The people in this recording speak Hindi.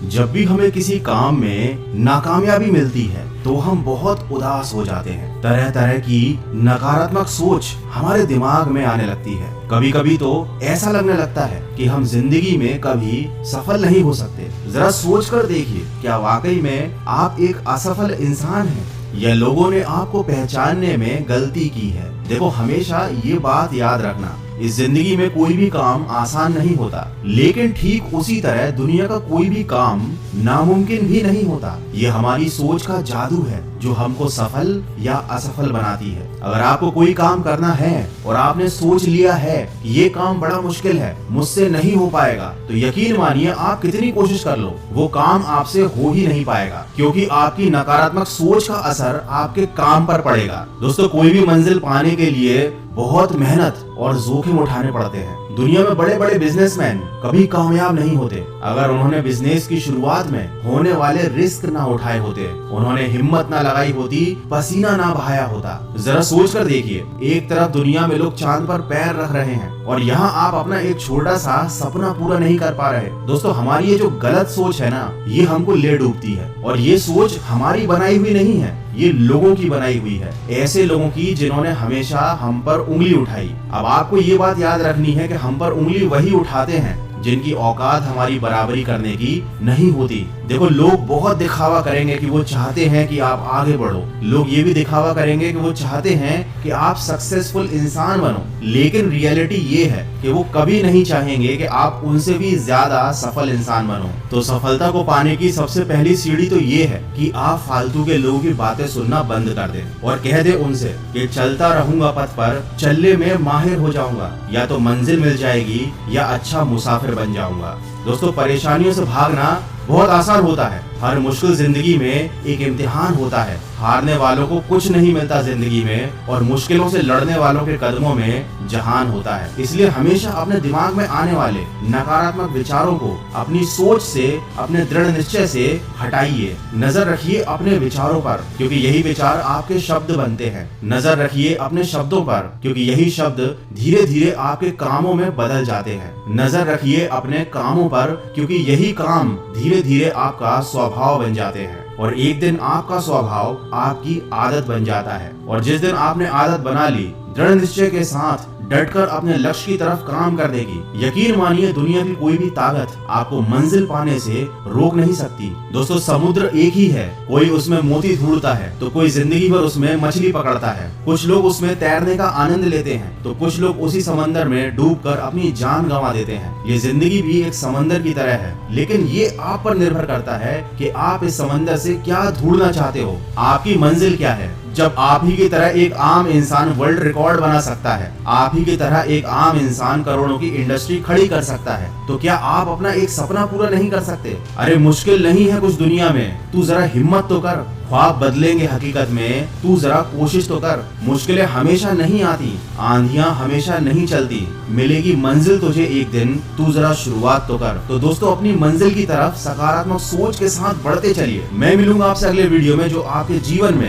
जब भी हमें किसी काम में नाकामयाबी मिलती है तो हम बहुत उदास हो जाते हैं। तरह तरह की नकारात्मक सोच हमारे दिमाग में आने लगती है। कभी कभी तो ऐसा लगने लगता है कि हम जिंदगी में कभी सफल नहीं हो सकते। जरा सोच कर देखिए, क्या वाकई में आप एक असफल इंसान हैं या लोगों ने आपको पहचानने में गलती की है। देखो, हमेशा ये बात याद रखना, इस जिंदगी में कोई भी काम आसान नहीं होता, लेकिन ठीक उसी तरह दुनिया का कोई भी काम नामुमकिन भी नहीं होता। ये हमारी सोच का जादू है जो हमको सफल या असफल बनाती है। अगर आपको कोई काम करना है और आपने सोच लिया है कि ये काम बड़ा मुश्किल है, मुझसे नहीं हो पाएगा, तो यकीन मानिए आप कितनी कोशिश कर लो, वो काम आपसे हो ही नहीं पाएगा, क्योंकि आपकी नकारात्मक सोच का असर आपके काम पर पड़ेगा। दोस्तों, कोई भी मंजिल पाने के लिए बहुत मेहनत और जोखिम उठाने पड़ते हैं। दुनिया में बड़े बड़े बिजनेसमैन कभी कामयाब नहीं होते अगर उन्होंने बिजनेस की शुरुआत में होने वाले रिस्क ना उठाए होते, उन्होंने हिम्मत ना लगाई होती, पसीना ना बहाया होता। जरा सोच कर देखिए, एक तरफ दुनिया में लोग चांद पर पैर रख रहे हैं और यहाँ आप अपना एक छोटा सा सपना पूरा नहीं कर पा रहे। दोस्तों, हमारी ये जो गलत सोच है ना, ये हमको ले डूबती है। और ये सोच हमारी बनाई हुई नहीं है, ये लोगों की बनाई हुई है, ऐसे लोगों की जिन्होंने हमेशा हम पर उंगली उठाई। अब आपको ये बात याद रखनी है कि हम पर उंगली वही उठाते हैं जिनकी औकात हमारी बराबरी करने की नहीं होती। देखो, लोग बहुत दिखावा करेंगे कि वो चाहते हैं कि आप आगे बढ़ो, लोग ये भी दिखावा करेंगे कि वो चाहते हैं कि आप सक्सेसफुल इंसान बनो, लेकिन रियलिटी ये है कि वो कभी नहीं चाहेंगे कि आप उनसे भी ज्यादा सफल इंसान बनो। तो सफलता को पाने की सबसे पहली सीढ़ी तो ये है कि आप फालतू के लोगों की बातें सुनना बंद कर दें और कह दे उनसे कि चलता रहूंगा पथ पर, चलने में माहिर हो जाऊंगा, या तो मंजिल मिल जाएगी या अच्छा मुसाफिर बन जाऊंगा। दोस्तों, परेशानियों से भागना बहुत आसान होता है। हर मुश्किल जिंदगी में एक इम्तिहान होता है। हारने वालों को कुछ नहीं मिलता जिंदगी में, और मुश्किलों से लड़ने वालों के कदमों में जहान होता है। इसलिए हमेशा अपने दिमाग में आने वाले नकारात्मक विचारों को अपनी सोच से, अपने दृढ़ निश्चय से हटाइए। नजर रखिए अपने विचारों पर, क्योंकि यही विचार आपके शब्द बनते हैं। नजर रखिए अपने शब्दों पर, क्योंकि यही शब्द धीरे धीरे आपके कामों में बदल जाते हैं। नजर रखिए अपने कामों पर, क्योंकि यही काम धीरे धीरे आपका स्वभाव बन जाते हैं, और एक दिन आपका स्वभाव आपकी आदत बन जाता है। और जिस दिन आपने आदत बना ली, दृढ़ निश्चय के साथ डटकर अपने लक्ष्य की तरफ काम कर देगी, यकीन मानिए दुनिया की कोई भी ताकत आपको मंजिल पाने से रोक नहीं सकती। दोस्तों, समुद्र एक ही है, कोई उसमें मोती ढूंढता है तो कोई जिंदगी भर उसमें मछली पकड़ता है। कुछ लोग उसमें तैरने का आनंद लेते हैं तो कुछ लोग उसी समंदर में डूबकर अपनी जान गंवा देते हैं। ये जिंदगी भी एक समंदर की तरह है, लेकिन ये आप पर निर्भर करता है कि आप इस समंदर से क्या ढूंढना चाहते हो, आपकी मंजिल क्या है। जब आप ही की तरह एक आम इंसान वर्ल्ड रिकॉर्ड बना सकता है, आप ही की तरह एक आम इंसान करोड़ों की इंडस्ट्री खड़ी कर सकता है, तो क्या आप अपना एक सपना पूरा नहीं कर सकते? अरे मुश्किल नहीं है कुछ दुनिया में, तू जरा हिम्मत तो कर। ख्वाब बदलेंगे हकीकत में, तू जरा कोशिश तो कर। मुश्किलें हमेशा नहीं आती, आंधियां हमेशा नहीं चलती, मिलेगी मंजिल तुझे एक दिन, तू जरा शुरुआत तो कर। तो दोस्तों, अपनी मंजिल की तरफ सकारात्मक सोच के साथ बढ़ते चलिए। मैं मिलूंगा आपसे अगले वीडियो में, जो आपके जीवन में